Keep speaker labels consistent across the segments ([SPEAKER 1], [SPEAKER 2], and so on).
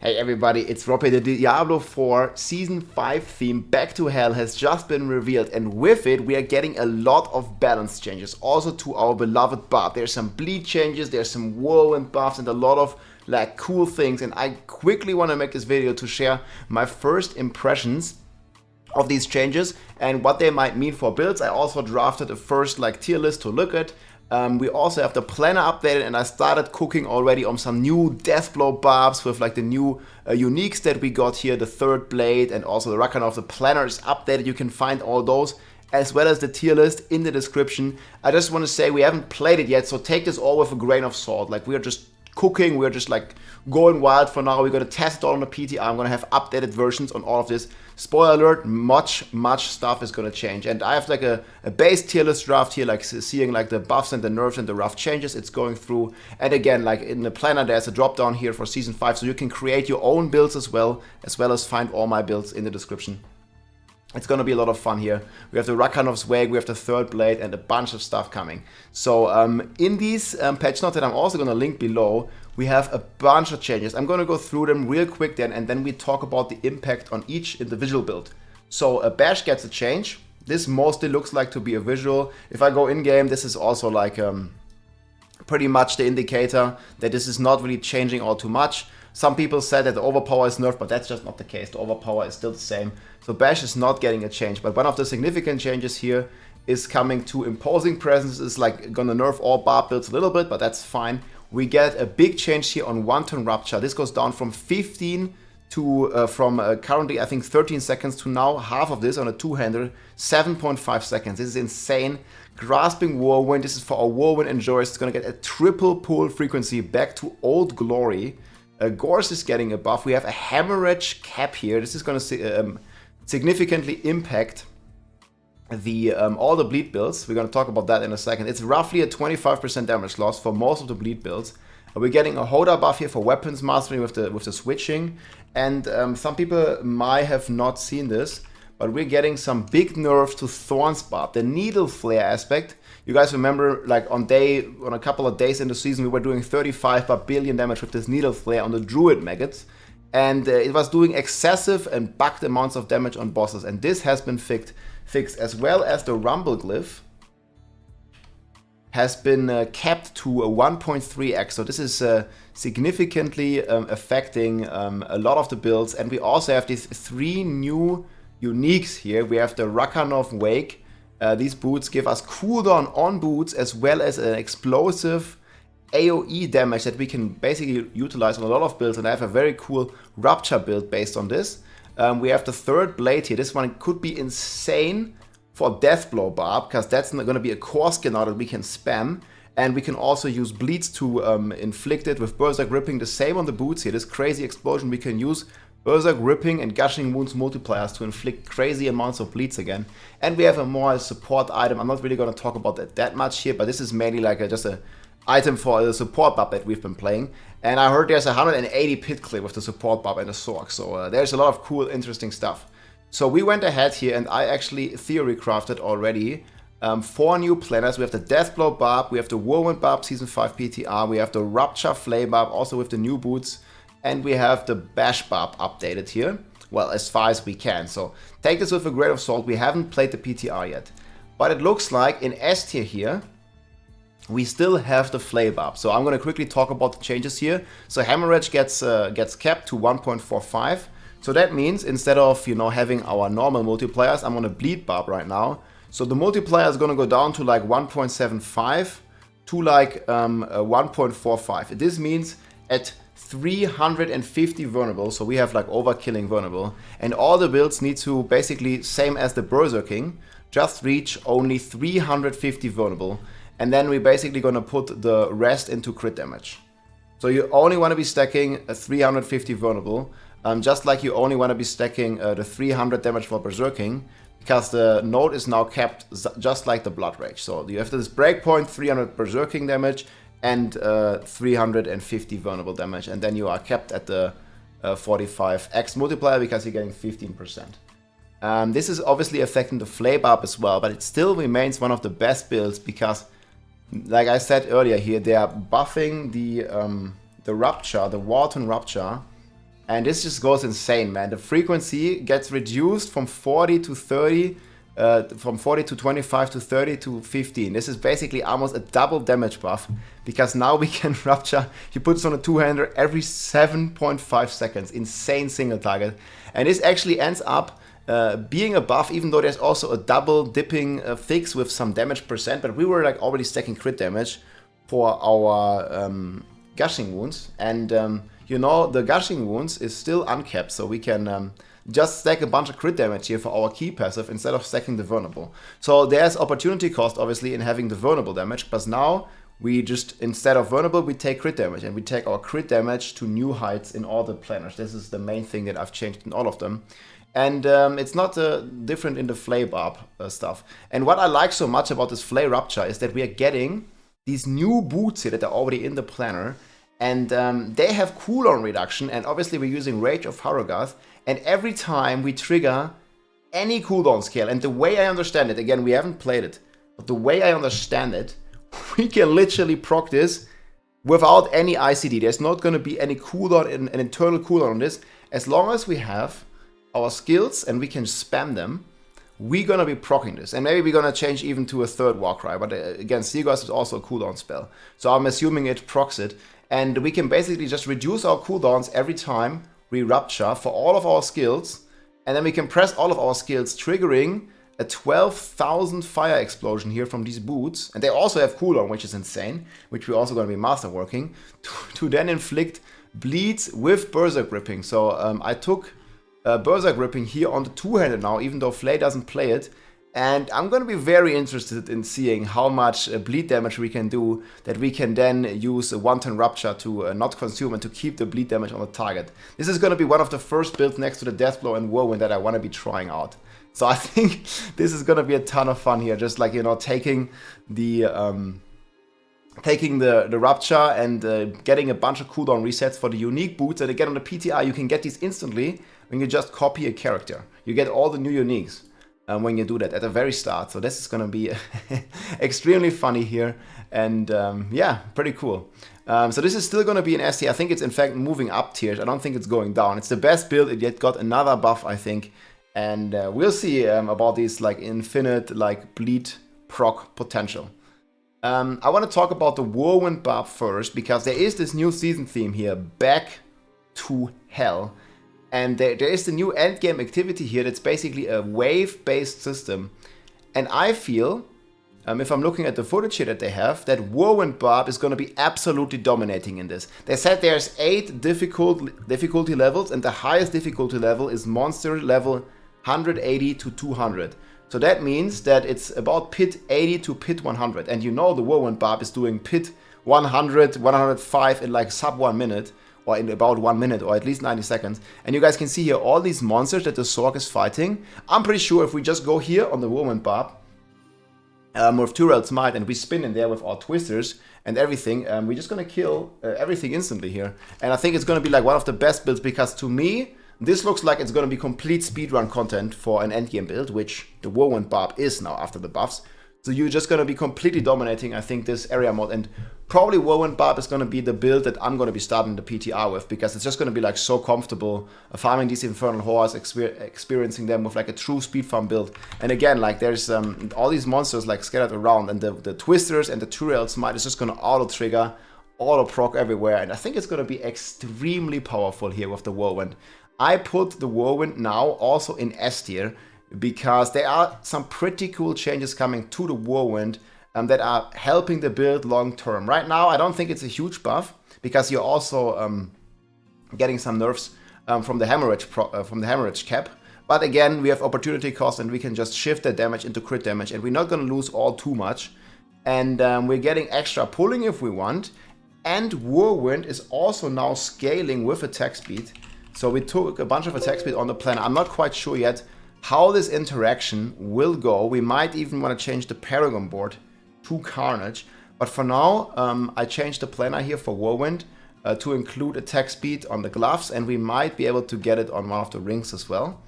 [SPEAKER 1] Hey everybody, it's Rob here. The Diablo 4 Season 5 theme Back to Hell has just been revealed, and with it we are getting a lot of balance changes also to our beloved Barb. There's some bleed changes, there's some whirlwind buffs and a lot of like cool things, and I quickly want to make this video to share my first impressions of these changes and what they might mean for builds. I also drafted a first like tier list to look at. We also have the planner updated, and I started cooking already on some new Deathblow barbs with like the new uniques that we got here, the third blade and also the Rakanov. The planner is updated. You can find all those as well as the tier list in the description. I just want to say we haven't played it yet, so take this all with a grain of salt. Like, we're just cooking, we're just like going wild for now. We're going to test it all on the PTR. I'm going to have updated versions on all of this. Spoiler alert, much stuff is going to change. And I have like a base tier list draft here, like seeing like the buffs and the nerfs and the rough changes it's going through. And again, like in the planner, there's a drop down here for Season 5, so you can create your own builds as well as find all my builds in the description. It's going to be a lot of fun here. We have the Rakanov's Wake, we have the third blade, and a bunch of stuff coming. So in these patch notes that I'm also going to link below, we have a bunch of changes. I'm going to go through them real quick then, and then we talk about the impact on each individual build. So Bash gets a change. This mostly looks like to be a visual. If I go in-game, this is also like pretty much the indicator that this is not really changing all too much. Some people said that the overpower is nerfed, but that's just not the case. The overpower is still the same. So Bash is not getting a change, but one of the significant changes here is coming to Imposing Presence. Is like gonna nerf all Barb builds a little bit, but that's fine. We get a big change here on Wanton Rupture. This goes down from 15 to currently I think 13 seconds to now half of this on a two-hander, 7.5 seconds. This is insane. Grasping Whirlwind. This is for our Whirlwind enjoyers. It's gonna get a triple pull frequency back to old glory. Gorse is getting a buff. We have a Hemorrhage cap here. This is going to significantly impact the all the bleed builds. We're going to talk about that in a second. It's roughly a 25% damage loss for most of the bleed builds. We're getting a Hoda buff here for weapons mastery with the switching. And some people might have not seen this, but we're getting some big nerfs to Thorns Barb. The needle flare aspect. You guys remember, like on a couple of days in the season, we were doing 35 billion damage with this needle flare on the Druid maggots, and it was doing excessive and bugged amounts of damage on bosses. And this has been fixed, as well as the Rumble glyph has been capped to a 1.3x. So this is significantly affecting a lot of the builds. And we also have these 3 new uniques here. We have the Rakanov Wake. These boots give us cooldown on boots as well as an explosive AoE damage that we can basically utilize on a lot of builds, and I have a very cool Rupture build based on this. We have the third blade here. This one could be insane for Deathblow Barb, because that's going to be a core skill now that we can spam, and we can also use bleeds to inflict it with Berserk Ripping. The same on the boots here. This crazy explosion, we can use Berserk Ripping and Gushing Wounds multipliers to inflict crazy amounts of bleeds again. And we have a more support item. I'm not really going to talk about that much here, but this is mainly like just a item for the support buff that we've been playing. And I heard there's a 180 pit clip with the support buff and the Sorc, so there's a lot of cool, interesting stuff. So we went ahead here, and I actually theory crafted already 4 new planners. We have the Deathblow Barb, we have the Whirlwind Barb Season 5 PTR, we have the Rupture Flame Barb, also with the new boots. And we have the Bash Barb updated here, well, as far as we can. So take this with a grain of salt. We haven't played the PTR yet. But it looks like in S tier here, we still have the Flay Barb. So I'm going to quickly talk about the changes here. So Hemorrhage gets capped to 1.45. So that means instead of, having our normal multipliers, I'm on a Bleed Barb right now. So the multiplier is going to go down to like 1.75 to like 1.45. This means at 350 vulnerable, so we have like overkilling vulnerable, and all the builds need to basically, same as the Berserking, just reach only 350 vulnerable, and then we're basically gonna put the rest into crit damage. So you only want to be stacking a 350 vulnerable, just like you only want to be stacking the 300 damage for Berserking, because the node is now capped just like the Blood Rage. So you have this breakpoint, 300 Berserking damage, and 350 vulnerable damage, and then you are kept at the 45x multiplier because you're getting 15%. This is obviously affecting the Flay Barb as well, but it still remains one of the best builds because, like I said earlier here, they are buffing the Rupture, the Wanton Rupture, And this just goes insane, man. The frequency gets reduced from 40 to 30, from 40 to 25 to 30 to 15. This is basically almost a double damage buff, because now we can rupture. You put this on a two-hander every 7.5 seconds. Insane single target. And this actually ends up being a buff, even though there's also a double dipping fix with some damage percent. But we were like already stacking crit damage for our gushing wounds. And you know, the gushing wounds is still uncapped, so we can just stack a bunch of crit damage here for our key passive instead of stacking the vulnerable. So there's opportunity cost obviously in having the vulnerable damage, but now we just, instead of vulnerable, we take crit damage, and we take our crit damage to new heights in all the planners. This is the main thing that I've changed in all of them. And it's not different in the Flay Barb stuff. And what I like so much about this Flay Rupture is that we are getting these new boots here that are already in the planner. And they have cooldown reduction, and obviously we're using Rage of Harrogath, and every time we trigger any cooldown scale, and the way I understand it, again, we haven't played it, but the way I understand it, we can literally proc this without any ICD. There's not going to be any cooldown, an internal cooldown on this. As long as we have our skills and we can spam them, we're going to be proccing this. And maybe we're going to change even to a third Warcry, but again, Seagrass is also a cooldown spell. So I'm assuming it procs it. And we can basically just reduce our cooldowns every time we rupture for all of our skills. And then we can press all of our skills, triggering a 12,000 fire explosion here from these boots. And they also have cooldown, which is insane, which we're also going to be masterworking, to then inflict bleeds with Berserk Ripping. So I took Berserk Ripping here on the two-handed now, even though Flay doesn't play it. And I'm going to be very interested in seeing how much bleed damage we can do, that we can then use a one-turn Rupture to not consume and to keep the bleed damage on the target. This is going to be one of the first builds next to the Deathblow and Whirlwind that I want to be trying out. So I think this is going to be a ton of fun here, just like, you know, taking the Rupture and getting a bunch of cooldown resets for the unique boots. And again, on the PTI, you can get these instantly when you just copy a character. You get all the new uniques when you do that at the very start. So this is going to be extremely funny here. And yeah, pretty cool. So this is still going to be an S tier. I think it's in fact moving up tiers. I don't think it's going down. It's the best build. It yet got another buff, I think. And we'll see about these like infinite like bleed proc potential. I want to talk about the Whirlwind Barb first, because there is this new season theme here, Back to Hell. And there is the new endgame activity here that's basically a wave-based system. And I feel, if I'm looking at the footage here that they have, that Whirlwind Barb is going to be absolutely dominating in this. They said there's 8 difficulty levels, and the highest difficulty level is monster level 180 to 200. So that means that it's about pit 80 to pit 100. And you know the Whirlwind Barb is doing pit 100, 105 in like sub 1 minute. Or in about 1 minute, or at least 90 seconds. And you guys can see here all these monsters that the Sorc is fighting. I'm pretty sure if we just go here on the Whirlwind Barb with Turel Smite, and we spin in there with our twisters and everything, we're just going to kill everything instantly here. And I think it's going to be like one of the best builds, because to me, this looks like it's going to be complete speedrun content for an endgame build, which the Whirlwind Barb is now after the buffs. So you're just going to be completely dominating, I think, this area mode. And probably Whirlwind Barb is going to be the build that I'm going to be starting the PTR with, because it's just going to be like so comfortable farming these Infernal Horrors, experiencing them with like a true speed farm build. And again, like there's all these monsters like scattered around, and the Twisters and the Turel Smite is just going to auto-trigger, auto-proc everywhere. And I think it's going to be extremely powerful here with the Whirlwind. I put the Whirlwind now also in S tier, because there are some pretty cool changes coming to the Whirlwind that are helping the build long term. Right now, I don't think it's a huge buff, because you're also getting some nerfs from the hemorrhage cap. But again, we have opportunity cost, and we can just shift that damage into crit damage, and we're not going to lose all too much. And we're getting extra pulling if we want. And Whirlwind is also now scaling with attack speed. So we took a bunch of attack speed on the planner. I'm not quite sure yet how this interaction will go. We might even want to change the Paragon board to Carnage. But for now, I changed the planner here for Whirlwind to include attack speed on the gloves, and we might be able to get it on one of the rings as well.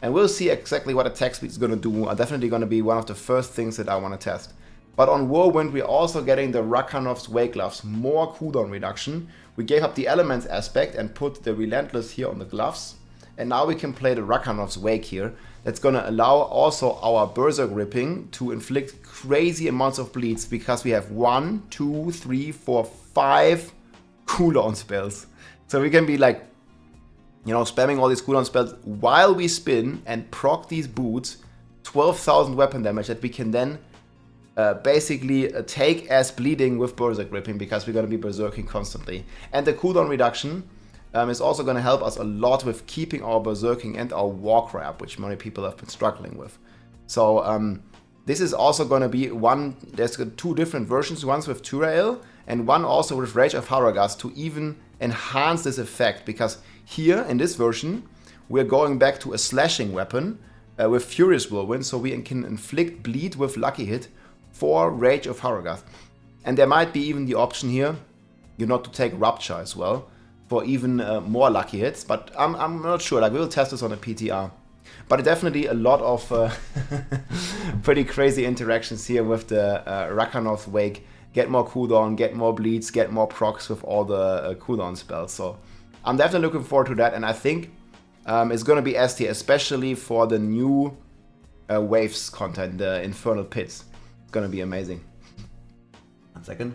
[SPEAKER 1] And we'll see exactly what attack speed is going to do. Definitely going to be one of the first things that I want to test. But on Whirlwind, we're also getting the Rakhanov's Wake Gloves, more cooldown reduction. We gave up the Elements aspect and put the Relentless here on the gloves. And now we can play the Rakhanov's Wake here. That's gonna allow also our Berserk Ripping to inflict crazy amounts of bleeds because we have 1, 2, 3, 4, 5 cooldown spells. So we can be like, you know, spamming all these cooldown spells while we spin and proc these boots, 12,000 weapon damage that we can then basically take as bleeding with Berserk Ripping because we're going to be berserking constantly. And the cooldown reduction is also going to help us a lot with keeping our berserking and our Warcry up, which many people have been struggling with. So this is also going to be one, there's 2 different versions, one's with Turael and one also with Rage of Haragas to even enhance this effect, because here in this version we're going back to a slashing weapon with Furious Whirlwind, so we can inflict bleed with Lucky Hit for Rage of Haragas. And there might be even the option here, you know, to take Rupture as well for even more lucky hits, but I'm not sure. Like, we will test this on a PTR. But definitely a lot of pretty crazy interactions here with the Rakhanov's Wake. Get more cooldown, get more bleeds, get more procs with all the cooldown spells. So I'm definitely looking forward to that, and I think it's going to be S tier, especially for the new waves content, the Infernal Pits. It's going to be amazing. 1 second.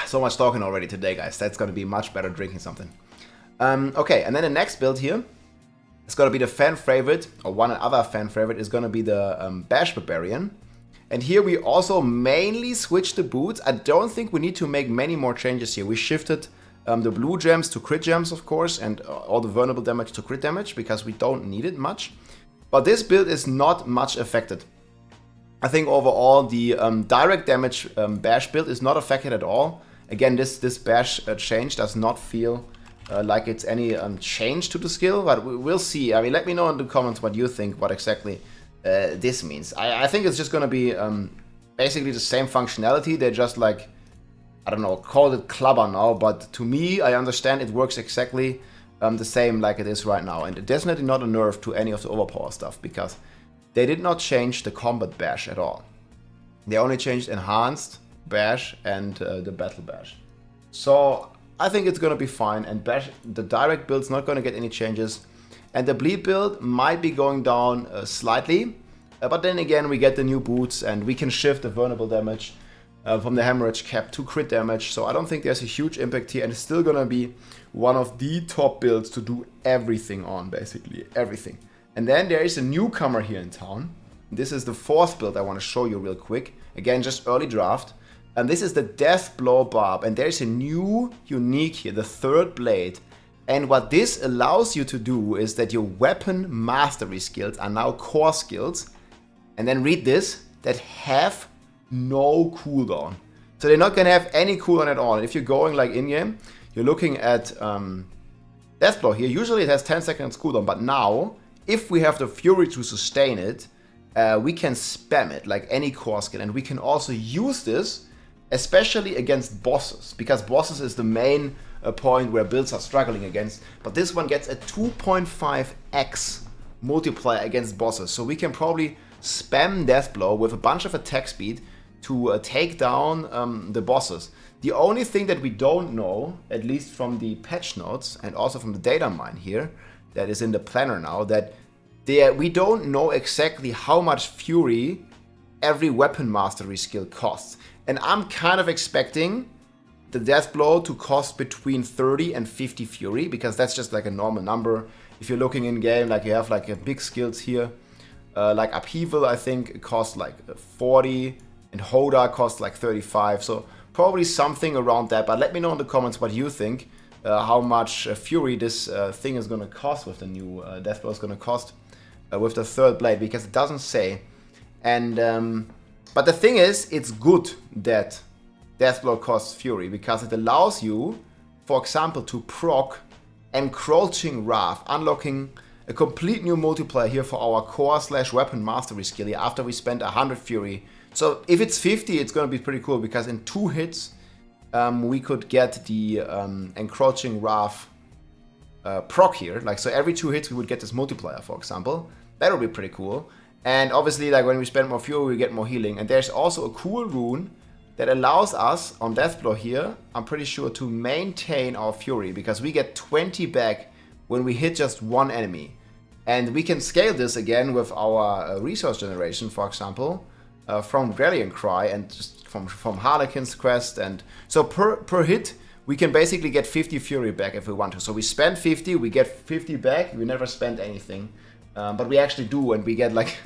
[SPEAKER 1] So much talking already today, guys. That's going to be much better drinking something. Okay, and then the next build here is going to be the fan favorite, or one other fan favorite is going to be the Bash Barbarian. And here we also mainly switch the boots. I don't think we need to make many more changes here. We shifted the blue gems to crit gems, of course, and all the vulnerable damage to crit damage, because we don't need it much. But this build is not much affected. I think overall the direct damage Bash build is not affected at all. Again, this Bash change does not feel like it's any change to the skill, but we'll see. I mean, let me know in the comments what you think, what exactly this means. I think it's just going to be basically the same functionality. They're just like, I don't know, call it Clubber now, but to me, I understand it works exactly the same like it is right now. And definitely not a nerf to any of the overpower stuff, because they did not change the combat bash at all. They only changed enhanced bash and the battle bash. So I think it's going to be fine, and bash, the direct build's not going to get any changes. And the bleed build might be going down slightly, but then again we get the new boots and we can shift the vulnerable damage from the hemorrhage cap to crit damage. So I don't think there's a huge impact here, and it's still going to be one of the top builds to do everything on, basically everything. And then there is a newcomer here in town. This is the 4th build I want to show you real quick. Again, just early draft. And this is the Deathblow Barb. And there's a new unique here, the 3rd blade. And what this allows you to do is that your weapon mastery skills are now core skills. And then read this, that have no cooldown. So they're not going to have any cooldown at all. And if you're going like in-game, you're looking at Deathblow here. Usually it has 10 seconds cooldown, but now, if we have the Fury to sustain it, we can spam it like any core skill. And we can also use this, especially against bosses, because bosses is the main point where builds are struggling against. But this one gets a 2.5x multiplier against bosses. So we can probably spam Deathblow with a bunch of attack speed to take down the bosses. The only thing that we don't know, at least from the patch notes and also from the data mine here, that is in the planner now, that we don't know exactly how much Fury every weapon mastery skill costs. And I'm kind of expecting the Deathblow to cost between 30 and 50 Fury, because that's just like a normal number. If you're looking in game, like you have like a big skills here, like Upheaval I think costs like 40, and Hoda costs like 35, so probably something around that. But let me know in the comments what you think, how much Fury this thing is going to cost with the new Deathblow is going to cost with the 3rd blade, because it doesn't say. And but the thing is, it's good that Deathblow costs Fury, because it allows you, for example, to proc Encroaching Wrath, unlocking a complete new multiplier here for our core / weapon mastery skill here after we spend 100 Fury. So if it's 50, it's going to be pretty cool, because in 2 hits we could get the Encroaching Wrath proc here. Like, so every 2 hits we would get this multiplier, for example. That would be pretty cool. And obviously, like when we spend more fuel, we get more healing. And there's also a cool rune that allows us on Deathblow here, I'm pretty sure, to maintain our fury, because we get 20 back when we hit just one enemy. And we can scale this again with our resource generation, for example, from Barbarian Cry and just from Harlequin's Quest. And so per hit, we can basically get 50 fury back if we want to. So we spend 50, we get 50 back, we never spend anything. But we actually do, and we get like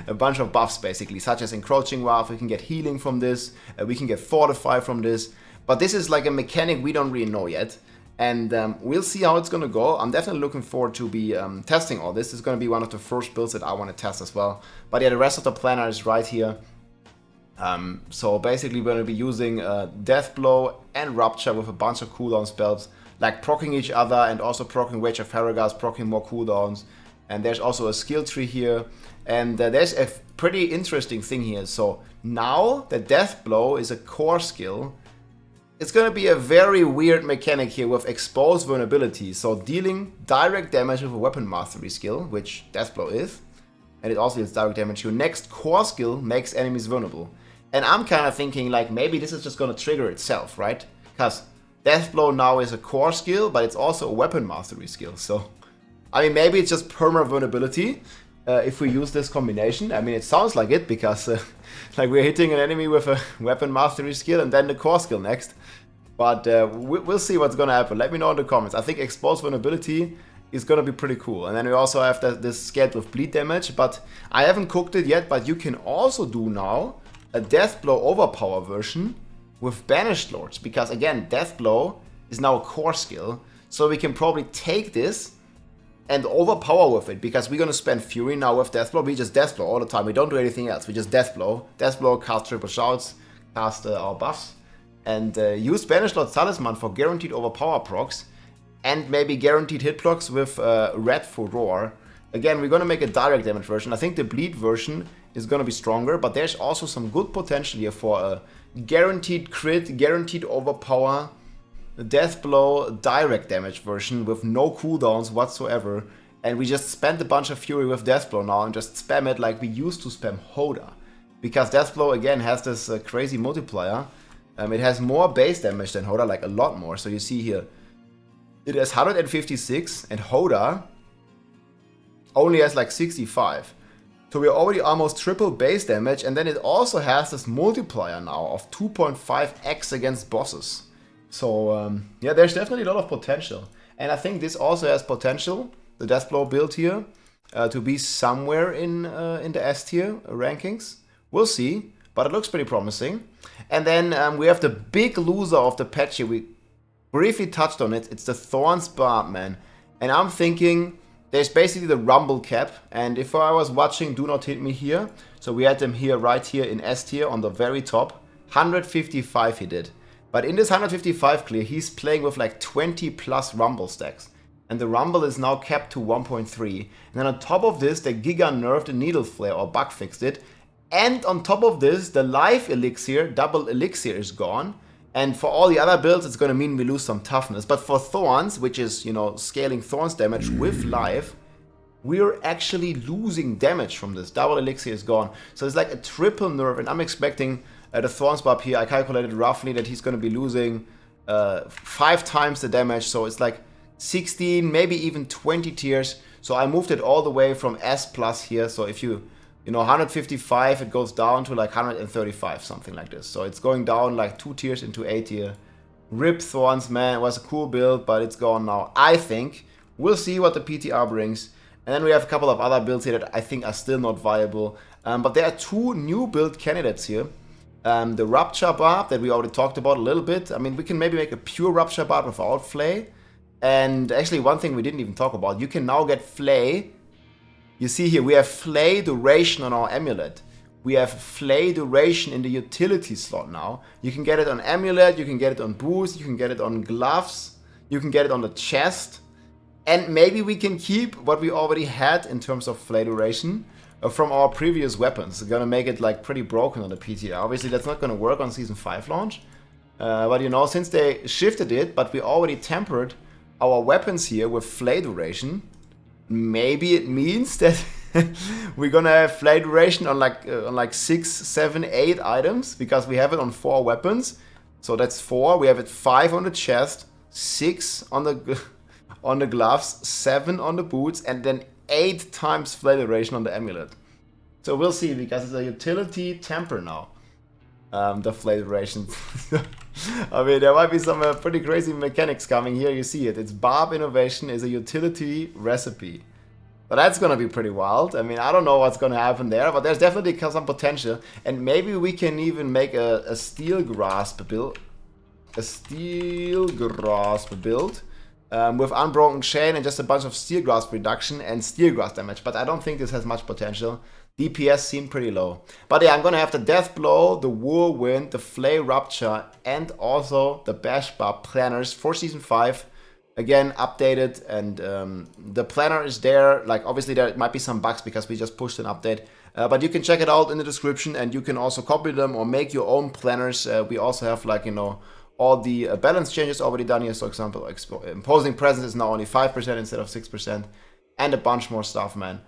[SPEAKER 1] a bunch of buffs basically, such as Encroaching Wrath. We can get healing from this, we can get Fortify from this. But this is like a mechanic we don't really know yet. And we'll see how it's gonna go. I'm definitely looking forward to be testing all this. This is gonna be one of the first builds that I want to test as well. But yeah, the rest of the planner is right here. So basically we're gonna be using Deathblow and Rupture with a bunch of cooldown spells, like proccing each other and also proccing Rage of Ferragas, proccing more cooldowns. And there's also a skill tree here. And there's a pretty interesting thing here. So now that Deathblow is a core skill, it's going to be a very weird mechanic here with exposed vulnerability. So dealing direct damage with a weapon mastery skill, which Deathblow is. And it also deals direct damage. Your next core skill makes enemies vulnerable. And I'm kind of thinking like maybe this is just going to trigger itself, right? Because Deathblow now is a core skill, but it's also a weapon mastery skill. So I mean, maybe it's just perma vulnerability if we use this combination. I mean, it sounds like it because like we're hitting an enemy with a weapon mastery skill and then the core skill next. But we'll see what's gonna happen. Let me know in the comments. I think exposed vulnerability is gonna be pretty cool. And then we also have this scaled with bleed damage, but I haven't cooked it yet. But you can also do now a Deathblow overpower version with Banished Lords, because again, Deathblow is now a core skill. So we can probably take this and overpower with it, because we're gonna spend Fury now with Deathblow. We just Deathblow all the time. We don't do anything else. We just Deathblow. Deathblow, cast triple shouts, cast our buffs, and use Banished Lord's Talisman for guaranteed overpower procs, and maybe guaranteed hit blocks with Red Furor. Again, we're gonna make a direct damage version. I think the bleed version is gonna be stronger, but there's also some good potential here for a guaranteed crit, guaranteed overpower, Deathblow direct damage version with no cooldowns whatsoever, and we just spend a bunch of fury with Deathblow now and just spam it like we used to spam Hoda, because Deathblow again has this crazy multiplier. It has more base damage than Hoda, like a lot more. So you see here it has 156 and Hoda only has like 65. So we're already almost triple base damage, and then it also has this multiplier now of 2.5x against bosses. So yeah, there's definitely a lot of potential. And I think this also has potential, the Deathblow build here, to be somewhere in the S tier rankings. We'll see, but it looks pretty promising. And then we have the big loser of the patch here. We briefly touched on it. It's the Thorns Barb, man. And I'm thinking there's basically the rumble cap. And if I was watching Do Not Hit Me here, so we had them here, right here in S tier on the very top, 155 he did. But in this 155 clear, he's playing with like 20 plus rumble stacks. And the rumble is now capped to 1.3. And then on top of this, they giga nerfed the needle flare or bug fixed it. And on top of this, the life elixir, double elixir, is gone. And for all the other builds, it's gonna mean we lose some toughness. But for Thorns, which is, you know, scaling Thorns damage with life, we're actually losing damage from this. Double elixir is gone. So it's like a triple nerf, and I'm expecting the Thorns Barb here, I calculated roughly that he's going to be losing 5 times the damage. So it's like 16, maybe even 20 tiers. So I moved it all the way from S plus here. So if you know, 155, it goes down to like 135, something like this. So it's going down like 2 tiers into A tier. Rip Thorns, man, it was a cool build, but it's gone now. I think we'll see what the PTR brings. And then we have a couple of other builds here that I think are still not viable. But there are 2 new build candidates here. The Rupture Barb that we already talked about a little bit. I mean, we can maybe make a pure Rupture Barb without Flay. And actually, one thing we didn't even talk about, you can now get Flay. You see here, we have Flay duration on our amulet. We have Flay duration in the utility slot now. You can get it on amulet, you can get it on boots, you can get it on gloves, you can get it on the chest. And maybe we can keep what we already had in terms of Flay duration from our previous weapons. It's gonna make it like pretty broken on the PTR. Obviously that's not gonna work on Season 5 launch. But you know, since they shifted it, but we already tempered our weapons here with Flay duration, maybe it means that we're gonna have flay duration on like 6, 7, 8 items because we have it on 4 weapons. So that's 4. We have it 5 on the chest, 6 on the on the gloves, 7 on the boots, and then 8 times flay duration on the amulet. So we'll see because it's a utility temper now. The flay duration. I mean, there might be some pretty crazy mechanics coming here. You see it. It's Barb innovation is a utility recipe. But that's gonna be pretty wild. I mean, I don't know what's gonna happen there, but there's definitely some potential. And maybe we can even make a steel grasp build. A steel grasp build. With unbroken chain and just a bunch of steel grasp reduction and steel grasp damage. But I don't think this has much potential. DPS seem pretty low. But yeah, I'm gonna have the Death Blow, the Whirlwind, the Flay Rupture, and also the Bash Barb planners for Season 5. Again, updated, and the planner is there. Like, obviously there might be some bugs because we just pushed an update. But you can check it out in the description, and you can also copy them or make your own planners. We also have, like, you know, all the balance changes already done here. So, example, imposing presence is now only 5% instead of 6%, and a bunch more stuff, man.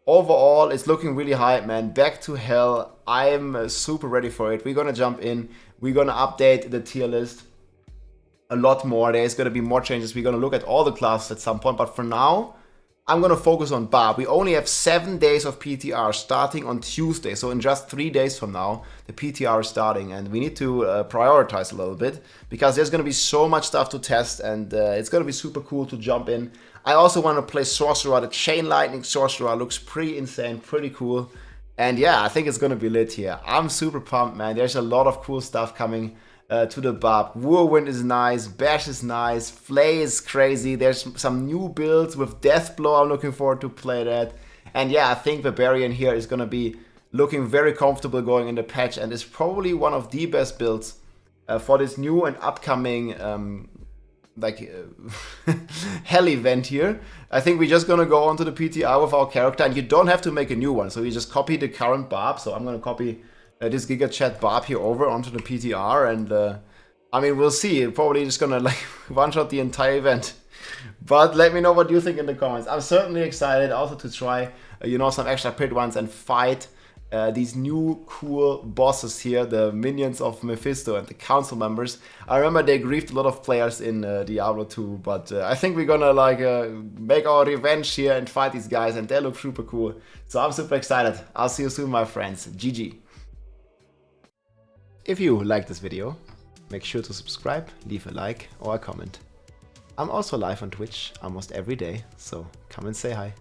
[SPEAKER 1] Overall, it's looking really hype, man. Back to Hell. I'm super ready for it. We're gonna jump in. We're gonna update the tier list a lot more. There's gonna be more changes. We're gonna look at all the classes at some point. But for now, I'm gonna focus on Barb. We only have 7 days of PTR starting on Tuesday. So in just 3 days from now, the PTR is starting. And we need to prioritize a little bit because there's gonna be so much stuff to test. And it's gonna be super cool to jump in. I also want to play Sorcerer. The Chain Lightning Sorcerer looks pretty insane, pretty cool. And yeah, I think it's going to be lit here. I'm super pumped, man. There's a lot of cool stuff coming to the Barb. Whirlwind is nice, Bash is nice, Flay is crazy. There's some new builds with Death Blow. I'm looking forward to play that. And yeah, I think Barbarian here is going to be looking very comfortable going in the patch and is probably one of the best builds for this new and upcoming hell event here. I think we're just gonna go onto the PTR with our character, and you don't have to make a new one, so you just copy the current Barb. So I'm gonna copy this Giga Chat Barb here over onto the PTR, and I mean, we'll see. Probably just gonna like one shot the entire event. But let me know what you think in the comments. I'm certainly excited also to try you know, some extra pit ones and fight these new cool bosses here, the minions of Mephisto and the council members. I remember they griefed a lot of players in Diablo 2, but I think we're gonna like make our revenge here and fight these guys, and they look super cool. So I'm super excited. I'll see you soon, my friends. GG. If you liked this video, make sure to subscribe, leave a like or a comment. I'm also live on Twitch almost every day, so come and say hi.